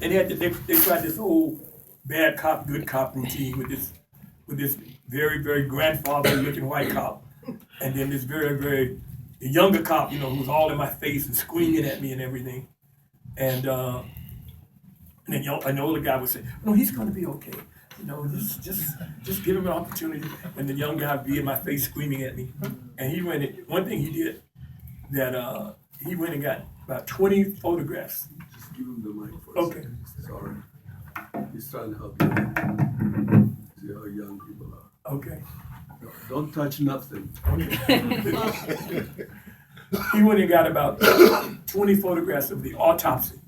And they tried this whole bad cop, good cop routine with this very, very grandfather looking white cop. And then this very the younger cop, who was all in my face and screaming at me and everything. And then an older guy would say, "No, he's going to be okay. Just give him an opportunity." And the young guy would be in my face screaming at me. And one thing he did that he went and got about 20 photographs. Just give him the mic for Okay. a second. Sorry. He's trying to help you. See how young people are. Okay. No, don't touch nothing. He went and got about 20 photographs of the autopsy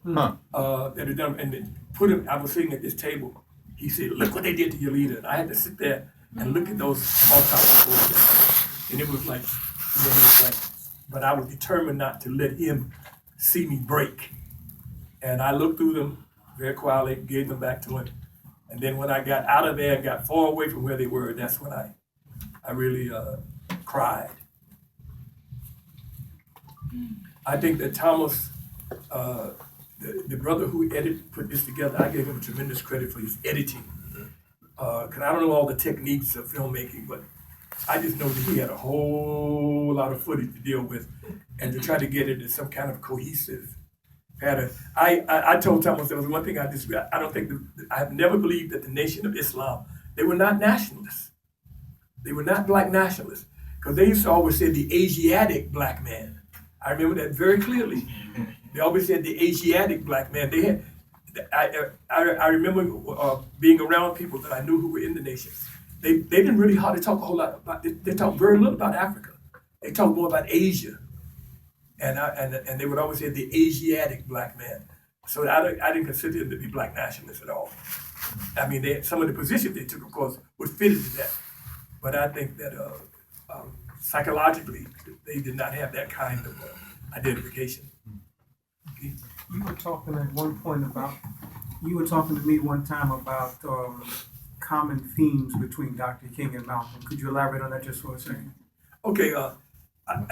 that are done, and then put him. I was sitting at this table. He said, "Look what they did to your leader." And I had to sit there and look at those autopsy photographs, and it was like, but I was determined not to let him see me break. And I looked through them very quietly, gave them back to him. And then when I got out of there and got far away from where they were, that's when I really cried. I think that Thomas, the brother who put this together, I gave him tremendous credit for his editing. Because I don't know all the techniques of filmmaking, but I just know that he had a whole lot of footage to deal with and to try to get it in some kind of cohesive pattern. I told Thomas there was one thing I disagree. I don't think I have never believed that the Nation of Islam, they were not nationalists. They were not black nationalists. Because they used to always say the Asiatic black man. I remember that very clearly. They always said the Asiatic black man. They had. I remember being around people that I knew who were in the nation. They didn't really hardly talk a whole lot about. They talked very little about Africa. They talked more about Asia, and they would always say the Asiatic black man. So I didn't consider them to be black nationalists at all. I mean, some of the positions they took, of course, would fit into that. But I think that psychologically, they did not have that kind of identification. Okay. You were talking at one point you were talking to me one time about common themes between Dr. King and Malcolm. Could you elaborate on that just for a second? Okay, I've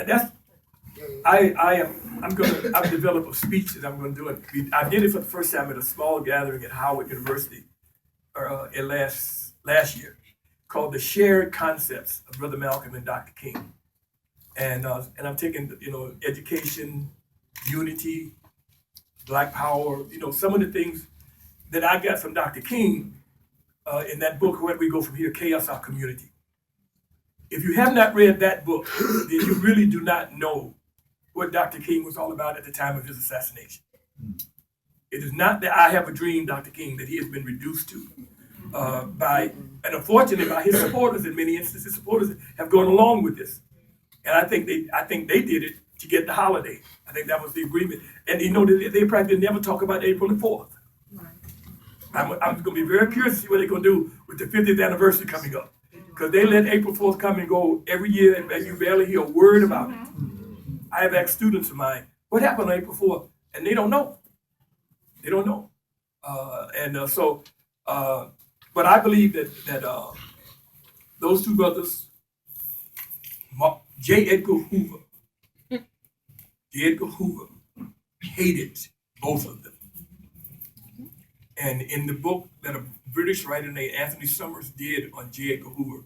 developed a speech that I'm going to do it. I did it for the first time at a small gathering at Howard University last year, called "The Shared Concepts of Brother Malcolm and Dr. King," and I'm taking education, unity, Black Power, some of the things that I got from Dr. King in that book, "Where Do We Go From Here? Chaos Our Community." If you have not read that book, then you really do not know what Dr. King was all about at the time of his assassination. It is not that I have a dream, Dr. King, that he has been reduced to and unfortunately by his supporters. In many instances, supporters have gone along with this, and I think they did it to get the holiday. I think that was the agreement. And they practically never talk about April the 4th. Right. I'm going to be very curious to see what they're going to do with the 50th anniversary coming up. Because they let April 4th come and go every year, and you barely hear a word about it. I have asked students of mine, what happened on April 4th? And they don't know. They don't know. But I believe that those two brothers, J. Edgar Hoover hated both of them. And in the book that a British writer named Anthony Summers did on J. Edgar Hoover,